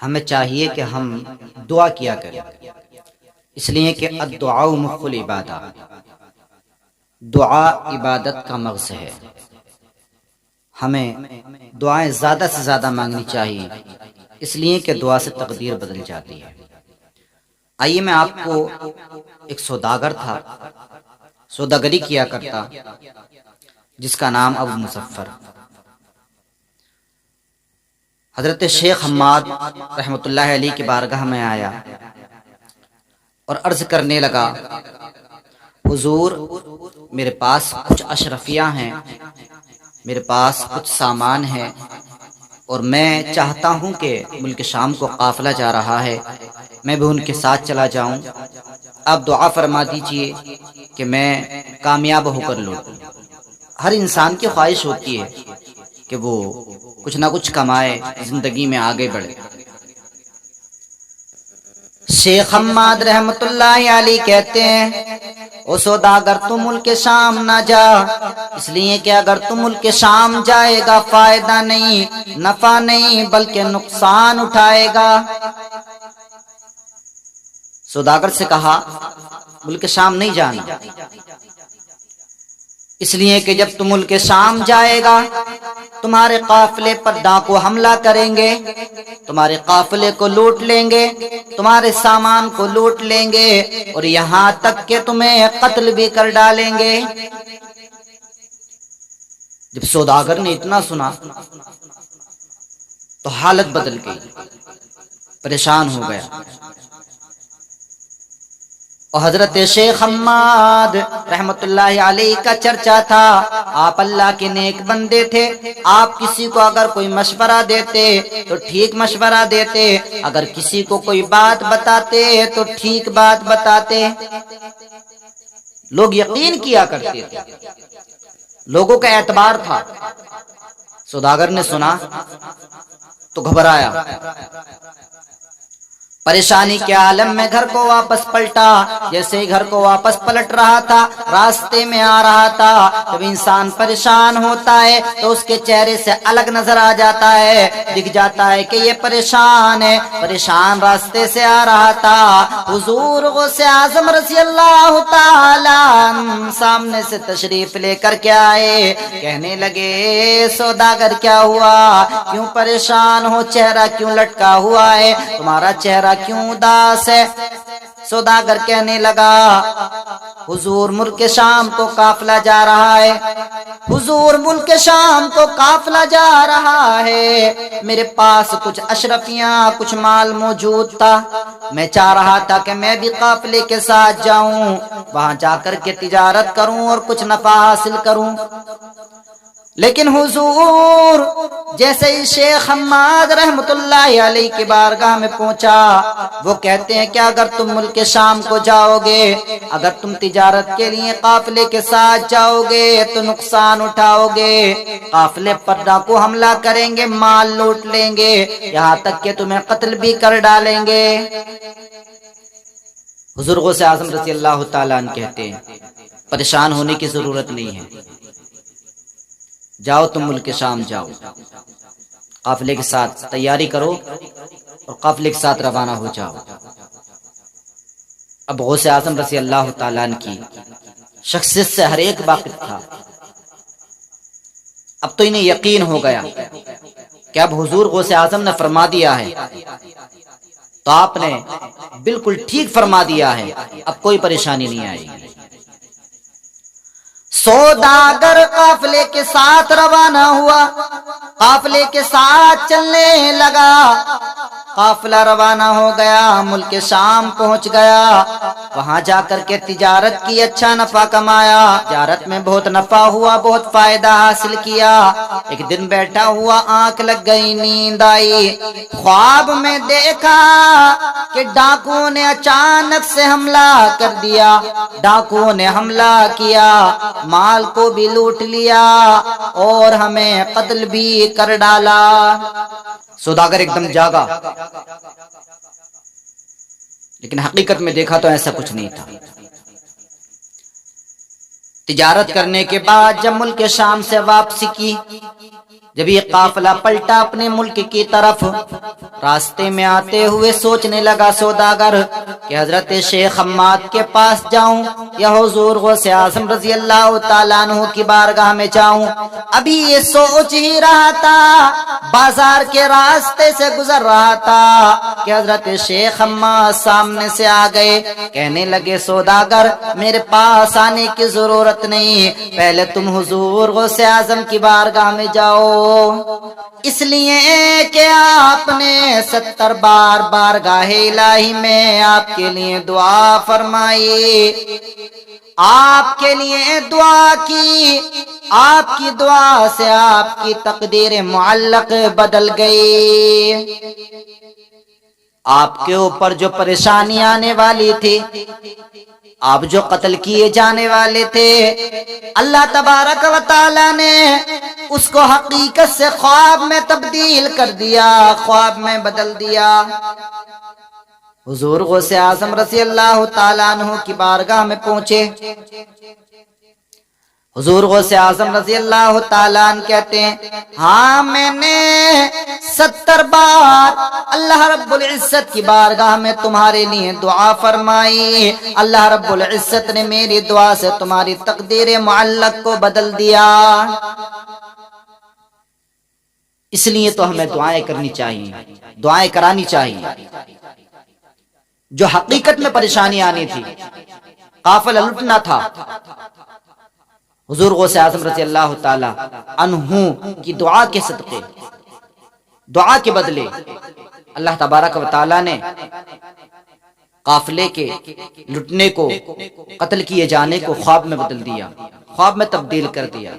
ہمیں چاہیے کہ ہم دعا کیا کریں، اس لیے کہ الدعاء مخ العبادہ، دعا عبادت کا مغز ہے۔ ہمیں دعائیں زیادہ سے زیادہ مانگنی چاہیے، اس لیے کہ دعا سے تقدیر بدل جاتی ہے۔ آئیے میں آپ کو، ایک سوداگر تھا، سوداگری کیا کرتا، جس کا نام ابو مظفر۔ حضرت شیخ حماد رحمۃ اللہ علیہ کی بارگاہ میں آیا اور عرض کرنے لگا، حضور میرے پاس کچھ اشرفیاں ہیں، میرے پاس کچھ سامان ہے، اور میں چاہتا ہوں کہ ملک شام کو قافلہ جا رہا ہے، میں بھی ان کے ساتھ چلا جاؤں، آپ دعا فرما دیجئے کہ میں کامیاب ہو کر لوٹوں۔ ہر انسان کی خواہش ہوتی ہے کہ وہ کچھ نہ کچھ کمائے، زندگی میں آگے بڑھے۔ شیخ حماد رحمت اللہ علیہ کہتے ہیں، او سوداگر تو ملک شام نہ جا، اس لیے کہ اگر تو ملک شام جائے گا فائدہ نہیں، نفع نہیں، بلکہ نقصان اٹھائے گا۔ سوداگر سے کہا ملک شام نہیں جانا، اس لیے کہ جب تم ملک شام جائے گا تمہارے قافلے پر ڈاکو حملہ کریں گے، تمہارے قافلے کو لوٹ لیں گے، تمہارے سامان کو لوٹ لیں گے، اور یہاں تک کہ تمہیں قتل بھی کر ڈالیں گے۔ جب سوداگر نے اتنا سنا تو حالت بدل گئی، پریشان ہو گیا۔ اور حضرت شیخ حماد رحمت اللہ علیہ کا چرچا تھا، آپ اللہ کے نیک بندے تھے، آپ کسی کو اگر کوئی مشورہ دیتے تو ٹھیک مشورہ دیتے، اگر کسی کو کوئی بات بتاتے تو ٹھیک بات بتاتے۔ لوگ یقین کیا کرتے تھے، لوگوں کا اعتبار تھا۔ سوداگر نے سنا تو گھبرایا، پریشانی کے عالم میں گھر کو واپس پلٹا۔ جیسے ہی گھر کو واپس پلٹ رہا تھا، راستے میں آ رہا تھا، جب انسان پریشان ہوتا ہے تو اس کے چہرے سے الگ نظر آ جاتا ہے، دکھ جاتا ہے کہ یہ پریشان ہے۔ پریشان راستے سے آ رہا تھا، حضور غوث اعظم رضی اللہ تعالی عنہ سامنے سے تشریف لے کر کے آئے، کہنے لگے سوداگر کیا ہوا، کیوں پریشان ہو، چہرہ کیوں لٹکا ہوا ہے، تمہارا چہرہ کیوں اداس ہے؟ سوداگر کہنے لگا، حضور ملک شام کو قافلہ جا رہا ہے، حضور ملک شام کو قافلہ جا رہا ہے، میرے پاس کچھ اشرفیاں، کچھ مال موجود تھا، میں چاہ رہا تھا کہ میں بھی قافلے کے ساتھ جاؤں، وہاں جا کر کے تجارت کروں اور کچھ نفع حاصل کروں، لیکن حضور جیسے ہی شیخ حماد رحمت اللہ علیہ کی بارگاہ میں پہنچا، وہ کہتے ہیں کہ اگر تم ملک شام کو جاؤ گے، اگر تم تجارت کے لیے قافلے کے ساتھ جاؤ گے تو نقصان اٹھاؤ گے، قافلے پر ڈاکو حملہ کریں گے، مال لوٹ لیں گے، یہاں تک کہ تمہیں قتل بھی کر ڈالیں گے۔ حضور غوث اعظم رضی اللہ تعالیٰ عنہ کہتے ہیں، پریشان ہونے کی ضرورت نہیں ہے، جاؤ تم ملک شام جاؤ، قافلے کے ساتھ تیاری کرو اور قافلے کے ساتھ روانہ ہو جاؤ۔ اب غوث اعظم رضی اللہ تعالیٰ عنہ کی شخصیت سے ہر ایک واقف تھا، اب تو انہیں یقین ہو گیا کہ اب حضور غوث اعظم نے فرما دیا ہے تو آپ نے بالکل ٹھیک فرما دیا ہے، اب کوئی پریشانی نہیں آئے گی۔ سوداگر قافلے کے ساتھ روانہ ہوا، قافلے کے ساتھ چلنے لگا، قافلہ روانہ ہو گیا، ملک شام پہنچ گیا، وہاں جا کر کے تجارت کی، اچھا نفع کمایا، تجارت میں بہت نفع ہوا، بہت فائدہ حاصل کیا۔ ایک دن بیٹھا ہوا، آنکھ لگ گئی، نیند آئی، خواب میں دیکھا کہ ڈاکوؤں نے اچانک سے حملہ کر دیا، ڈاکوؤں نے حملہ کیا، مال کو بھی لوٹ لیا اور ہمیں قتل بھی کر ڈالا۔ سوداگر ایک دم جاگا، لیکن حقیقت میں دیکھا تو ایسا کچھ نہیں تھا۔ تجارت کرنے کے بعد جب ملک شام سے واپسی کی، جب یہ قافلہ پلٹا اپنے ملک کی طرف، راستے میں آتے ہوئے سوچنے لگا سوداگر کہ حضرت شیخ حماد کے پاس جاؤں یا حضور غوث اعظم رضی اللہ تعالیٰ عنہ کی بارگاہ میں جاؤں۔ ابھی یہ سوچ ہی رہا تھا، بازار کے راستے سے گزر رہا تھا کہ حضرت شیخ حماد سامنے سے آ گئے۔ کہنے لگے سوداگر میرے پاس آنے کی ضرورت نہیں، پہلے تم حضور غوث اعظم کی بارگاہ میں جاؤ، اس لیے کہ آپ نے 70 بار بارگاہ الہی میں آپ کے لیے دعا فرمائی، آپ کے لیے دعا کی، آپ کی دعا سے آپ کی تقدیر معلق بدل گئی۔ آپ کے اوپر جو پریشانی آنے والی تھی، آپ جو قتل کیے جانے والے تھے، اللہ تبارک و تعالی نے اس کو حقیقت سے خواب میں تبدیل کر دیا، خواب میں بدل دیا۔ حضور غوث اعظم رضی اللہ تعالیٰ عنہ کی بارگاہ میں پہنچے۔ حضور غوث اعظم رضی اللہ تعالیٰ عنہ کہتے ہیں ہاں میں نے 70 بار اللہ رب العزت کی بارگاہ میں تمہارے لیے دعا فرمائی، اللہ رب العزت نے میری دعا سے تمہاری تقدیر معلق کو بدل دیا۔ اس لیے تو ہمیں دعائیں کرنی چاہیے، دعائیں کرانی چاہیے۔ جو حقیقت میں پریشانی آنی تھی، قافلہ لٹنا تھا، حضور غوث اعظم رضی اللہ تعالی عنہ کی دعا کے صدقے، دعا کے بدلے اللہ تبارک و تعالی نے قافلے کے لٹنے کو، قتل کیے جانے کو خواب میں بدل دیا، خواب میں تبدیل کر دیا۔